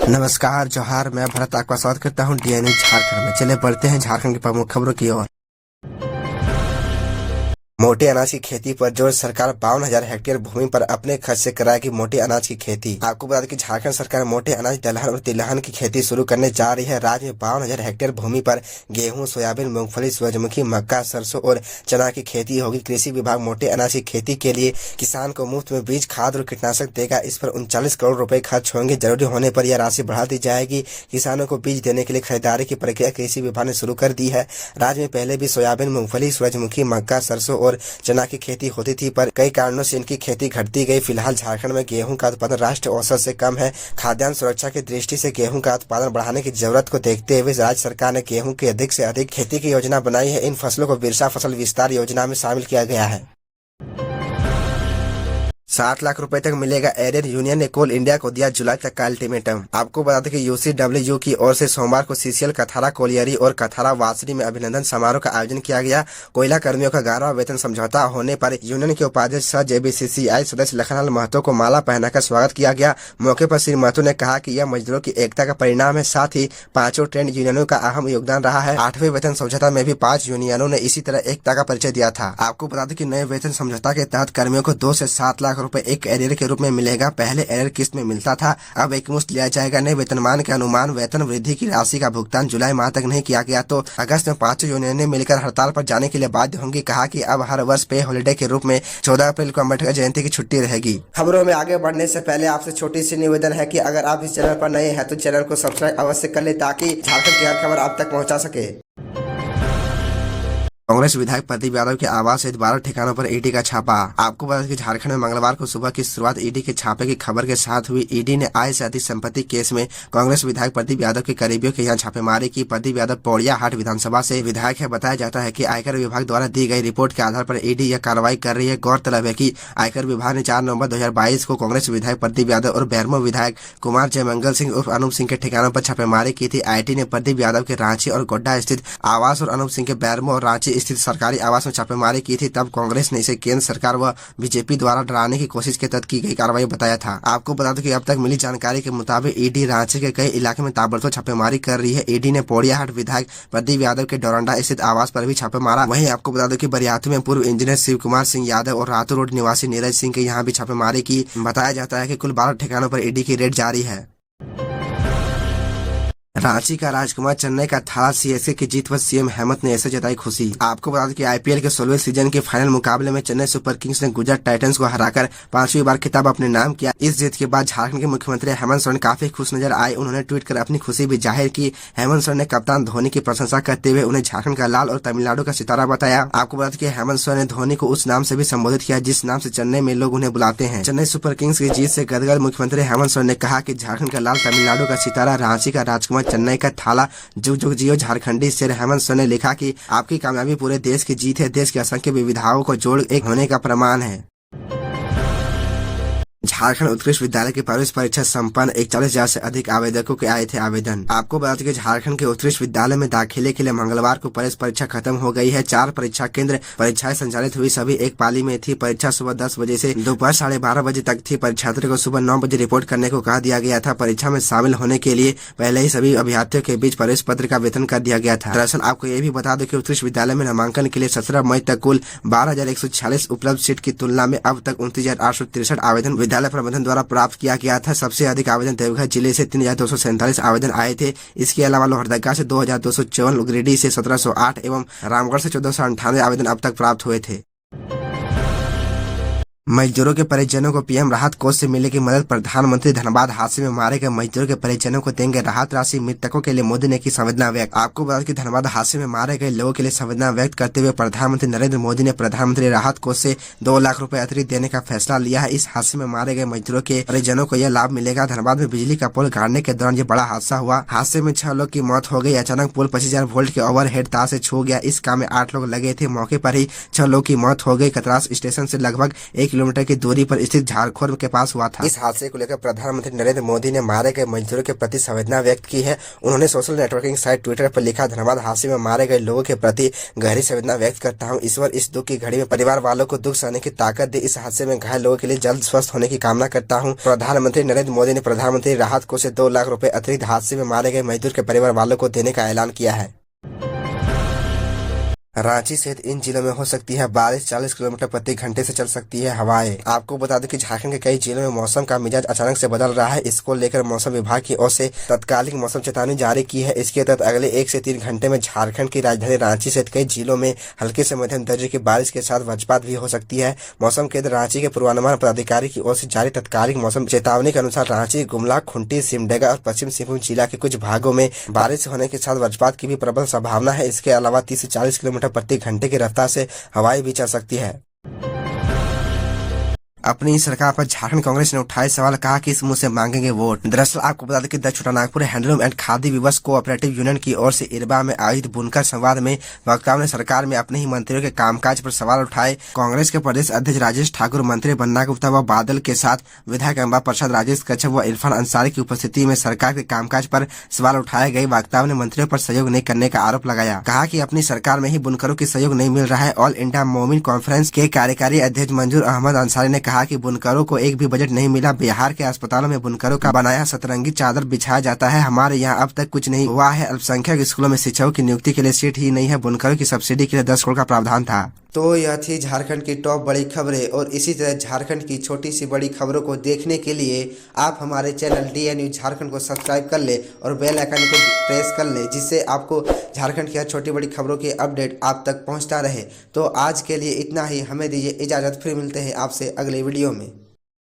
नमस्कार जोहार, मैं भरत आपका स्वागत करता हूं डीएनयू झारखंड में। चले बढ़ते हैं झारखंड की प्रमुख खबरों की ओर। मोटे अनाज की खेती पर जोर, सरकार 52,000 हेक्टेयर भूमि पर अपने खर्च से कराएगी मोटे अनाज की खेती। आपको बता दें कि झारखंड सरकार मोटे अनाज, दलहन और तिलहन की खेती शुरू करने जा रही है। राज्य में 52,000 हेक्टेयर भूमि पर गेहूं, सोयाबीन, मूंगफली, सूरजमुखी, मक्का, सरसों और चना की खेती होगी। कृषि विभाग मोटे अनाज की खेती के लिए किसान को मुफ्त में बीज, खाद और कीटनाशक देगा। इस पर 39 करोड़ रुपए खर्च होंगे। जरूरी होने पर यह राशि बढ़ा दी जाएगी। किसानों को बीज देने के लिए खरीदारी की प्रक्रिया कृषि विभाग ने शुरू कर दी है। राज्य में पहले भी सोयाबीन, मूंगफली, सूरजमुखी, मक्का, सरसों और चना की खेती होती थी, पर कई कारणों से इनकी खेती घटती गई। फिलहाल झारखंड में गेहूं का उत्पादन राष्ट्रीय औसत से कम है। खाद्यान्न सुरक्षा की दृष्टि से गेहूं का उत्पादन बढ़ाने की जरूरत को देखते हुए राज्य सरकार ने गेहूं की अधिक से अधिक खेती की योजना बनाई है। इन फसलों को बिरसा फसल विस्तार योजना में शामिल किया गया है। 60 लाख रुपए तक मिलेगा एरियर। यूनियन ने कोल इंडिया को दिया जुलाई तक का अल्टीमेटम। आपको बता दें कि यूसीडब्ल्यू की ओर से सोमवार को सीसीएल, कथारा कोलियरी और कथारा वासरी में अभिनंदन समारोह का आयोजन किया गया। कोयला कर्मियों का 11वां वेतन समझौता होने पर यूनियन के उपाध्यक्ष सह जेबीसीसीआई सदस्य लखनलाल महतो को माला पहनाकर स्वागत किया गया। मौके पर श्री महतो ने कहा कि यह मजदूरों की एकता का परिणाम है। साथ ही 5 ट्रेड यूनियनों का अहम योगदान रहा है। 8वें वेतन समझौता में भी 5 यूनियनों ने इसी तरह एकता का परिचय दिया था। आपको बता दें कि नए वेतन समझौता के तहत कर्मियों को 2 से 7 लाख रुपए एक एरियर के रूप में मिलेगा। पहले एरियर किस्त में मिलता था, अब एक मुश्त लिया जाएगा। नए वेतनमान के अनुमान वेतन वृद्धि की राशि का भुगतान जुलाई माह तक नहीं किया गया तो अगस्त में 5 यूनियनें मिलकर हड़ताल पर जाने के लिए बाध्य होंगी। कहा कि अब हर वर्ष पे हॉलिडे के रूप में 14 अप्रैल को अम्बेडकर जयंती की छुट्टी रहेगी। खबरों में आगे बढ़ने से पहले आपसे छोटी सी निवेदन है कि अगर आप इस चैनल पर नए हैं तो चैनल को सब्सक्राइब अवश्य कर ले ताकि झारखंड की हर खबर आप तक पहुँचा सके। कांग्रेस विधायक प्रदीप यादव के आवास सहित 12 ठिकानों पर ईडी का छापा। आपको बता दें कि झारखंड में मंगलवार को सुबह की शुरुआत ईडी के छापे की खबर के साथ हुई। ईडी ने आय से अधिक संपत्ति केस में कांग्रेस विधायक प्रदीप यादव के करीबियों के यहाँ छापेमारी की। प्रदीप यादव पौड़िया हाट विधानसभा से विधायक है। बताया जाता है कि आयकर विभाग द्वारा दी गई रिपोर्ट के आधार पर ईडी यह कार्रवाई कर रही है। गौरतलब है कि आयकर विभाग ने 4 नवंबर 2022 को कांग्रेस विधायक प्रदीप यादव और बेरमो विधायक कुमार जयमंगल सिंह उर्फ अनूप सिंह के ठिकानों पर छापेमारी की थी। आईटी ने प्रदीप यादव के रांची और गोड्डा स्थित आवास और अनूप सिंह के बेरमो और रांची स्थित सरकारी आवास में छापेमारी की थी। तब कांग्रेस ने इसे केंद्र सरकार व बीजेपी द्वारा डराने की कोशिश के तहत की गई कार्रवाई बताया था। आपको बता दें कि अब तक मिली जानकारी के मुताबिक ईडी रांची के कई इलाके में ताबड़तोड़ छापेमारी कर रही है। ईडी ने पौड़ियाहाट विधायक प्रदीप यादव के डोरंडा स्थित आवास पर भी छापे मारा। वहीं आपको बता दें कि बरियातू में पूर्व इंजीनियर शिव कुमार सिंह यादव और रातू रोड निवासी नीरज सिंह के यहाँ भी छापेमारी की। बताया जाता है कि कुल 12 ठिकानों पर ईडी की रेड जारी है। रांची का राजकुमार चेन्नई का थाला सीएसके की जीत पर सीएम हेमंत ने ऐसे जताई खुशी। आपको बता दें कि आईपीएल के 16वें सीजन के फाइनल मुकाबले में चेन्नई सुपर किंग्स ने गुजरात टाइटंस को हराकर 5वीं बार खिताब अपने नाम किया। इस जीत के बाद झारखंड के मुख्यमंत्री हेमंत सोरेन काफी खुश नजर आए। उन्होंने ट्वीट कर अपनी खुशी भी जाहिर की। हेमंत सोरेन ने कप्तान धोनी की प्रशंसा करते हुए उन्हें झारखंड का लाल और तमिलनाडु का सितारा बताया। आपको बता दें कि हेमंत सोरेन ने धोनी को उस नाम से भी संबोधित किया जिस नाम से चेन्नई में लोग उन्हें बुलाते हैं। चेन्नई सुपर किंग्स की जीत से गदगद मुख्यमंत्री हेमंत सोरेन ने कहा कि झारखंड का लाल, तमिलनाडु का सितारा, रांची का राजकुमार, चेन्नई का थाला, जुग जुग जियो झारखंडी शेर। हेमंत सोरेन ने लिखा कि आपकी कामयाबी पूरे देश की जीत है, देश की असंख्य विविधताओं को जोड़ एक होने का प्रमाण है। झारखंड उत्कृष्ट विद्यालय की प्रवेश परीक्षा संपन्न। 41,000 से अधिक आवेदकों के आए थे आवेदन। आपको बता दें कि झारखंड के उत्कृष्ट विद्यालय में दाखिले के लिए मंगलवार को प्रवेश परीक्षा खत्म हो गई है। 4 परीक्षा केंद्र परीक्षाएं संचालित हुई, सभी एक पाली में थी। परीक्षा सुबह 10 बजे से दोपहर 12:30 बजे तक थी। परीक्षार्थियों को सुबह 9 बजे रिपोर्ट करने को कहा दिया गया था। परीक्षा में शामिल होने के लिए पहले ही सभी अभ्यर्थियों के बीच प्रवेश पत्र का वेतन कर दिया गया था। दरअसल आपको ये भी बता दें कि उत्कृष्ट विद्यालय में नामांकन के लिए 17 मई तक कुल 12,146 उपलब्ध सीट की तुलना में अब तक 29,863 आवेदन विद्यालय प्रबंधन द्वारा प्राप्त किया गया था। सबसे अधिक आवेदन देवघर जिले से 3,247 आवेदन आए थे। इसके अलावा लोहरदगा से 2,254, गिरिडीह से 1,708 एवं रामगढ़ से 1,498 आवेदन अब तक प्राप्त हुए थे। मजदूरों के परिजनों को पीएम राहत कोष से मिलेगी मदद। प्रधानमंत्री धनबाद हादसे में मारे गए मजदूरों के परिजनों को देंगे राहत राशि। मृतकों के लिए मोदी ने की संवेदना व्यक्त। आपको बता दें कि धनबाद हादसे में मारे गए लोगों के लिए संवेदना व्यक्त करते हुए प्रधानमंत्री नरेंद्र मोदी ने प्रधानमंत्री राहत कोष से 2 लाख रुपए अतिरिक्त देने का फैसला लिया है। इस हादसे में मारे गए मजदूरों के परिजनों को यह लाभ मिलेगा। धनबाद में बिजली का पोल गाड़ने के दौरान ये बड़ा हादसा हुआ। हादसे में 6 लोग की मौत हो गई। अचानक पोल 25,000 वोल्ट के ओवरहेड तार से छू गया। इस काम में 8 लोग लगे थे। मौके पर ही 6 लोग की मौत हो गई। कतरास स्टेशन से लगभग 1 किलोमीटर की दूरी पर स्थित झारखोर के पास हुआ था। इस हादसे को लेकर प्रधानमंत्री नरेंद्र मोदी ने मारे गए मजदूरों के प्रति संवेदना व्यक्त की है। उन्होंने सोशल नेटवर्किंग साइट ट्विटर पर लिखा, धन्यवाद। हादसे में मारे गए लोगों के प्रति गहरी संवेदना व्यक्त करता हूँ। ईश्वर इस दुख की घड़ी में परिवार वालों को दुख सहने की ताकत दे। इस हादसे में घायल लोगों के लिए जल्द स्वस्थ होने की कामना करता हूँ। प्रधानमंत्री नरेंद्र मोदी ने प्रधानमंत्री राहत कोष से 2 लाख रुपए अतिरिक्त हादसे में मारे गए मजदूर के परिवार वालों को देने का ऐलान किया है। रांची सहित इन जिलों में हो सकती है बारिश, 40 किलोमीटर प्रति घंटे से चल सकती है हवाएं। आपको बता दें कि झारखंड के कई जिलों में मौसम का मिजाज अचानक से बदल रहा है। इसको लेकर मौसम विभाग की ओर से तत्कालिक मौसम चेतावनी जारी की है। इसके तहत अगले 1 से 3 घंटे में झारखंड की राजधानी रांची सहित कई जिलों में हल्के से मध्यम दर्जे की बारिश के साथ वज्रपात भी हो सकती है। मौसम केंद्र रांची के पूर्वानुमान पदाधिकारी की ओर से जारी तत्कालिक मौसम चेतावनी के अनुसार रांची, गुमला, खूंटी, सिमडेगा और पश्चिम सिंहभूम जिला के कुछ भागों में बारिश होने के साथ वज्रपात की भी प्रबल संभावना है। इसके अलावा 30 से 40 किलोमीटर प्रति घंटे की रफ्तार से हवाएं भी चल सकती है। अपनी सरकार पर झारखंड कांग्रेस ने उठाए सवाल, कहा कि इस मुंह से मांगेंगे वोट। दरअसल आपको बता दें कि the Chotanagpur handloom and khadi विवश कोऑपरेटिव यूनियन की ओर से इरबा में आयोजित बुनकर संवाद में वक्ताओं ने सरकार में अपने ही मंत्रियों के कामकाज पर सवाल उठाए। कांग्रेस के प्रदेश अध्यक्ष राजेश ठाकुर, मंत्री बन्ना गुप्ता व बादल के साथ विधायक अम्बा प्रसाद, राजेश कच्छप व इरफान अंसारी की उपस्थिति में सरकार के कामकाज पर सवाल उठाए गए। वक्ताओं ने मंत्रियों पर सहयोग नहीं करने का आरोप लगाया। कहा कि अपनी सरकार में ही बुनकरों की सहयोग नहीं मिल रहा है। ऑल इंडिया मोमिन कॉन्फ्रेंस के कार्यकारी अध्यक्ष मंजूर अहमद अंसारी ने कहा कि बुनकरों को एक भी बजट नहीं मिला। बिहार के अस्पतालों में बुनकरों का बनाया सतरंगी चादर बिछाया जाता है। हमारे यहाँ अब तक कुछ नहीं हुआ है। अल्पसंख्यक स्कूलों में शिक्षकों की नियुक्ति के लिए सीट ही नहीं है। बुनकरों की सब्सिडी के लिए 10 करोड़ का प्रावधान था। तो यह थी झारखंड की टॉप बड़ी खबरें, और इसी तरह झारखंड की छोटी सी बड़ी खबरों को देखने के लिए आप हमारे चैनल DN न्यूज झारखंड को सब्सक्राइब कर ले और बेल आइकन को प्रेस कर ले, जिससे आपको झारखंड की हर छोटी बड़ी खबरों की अपडेट आप तक पहुंचता रहे। तो आज के लिए इतना ही, हमें दीजिए इजाज़त, फिर मिलते हैं आपसे अगले वीडियो में।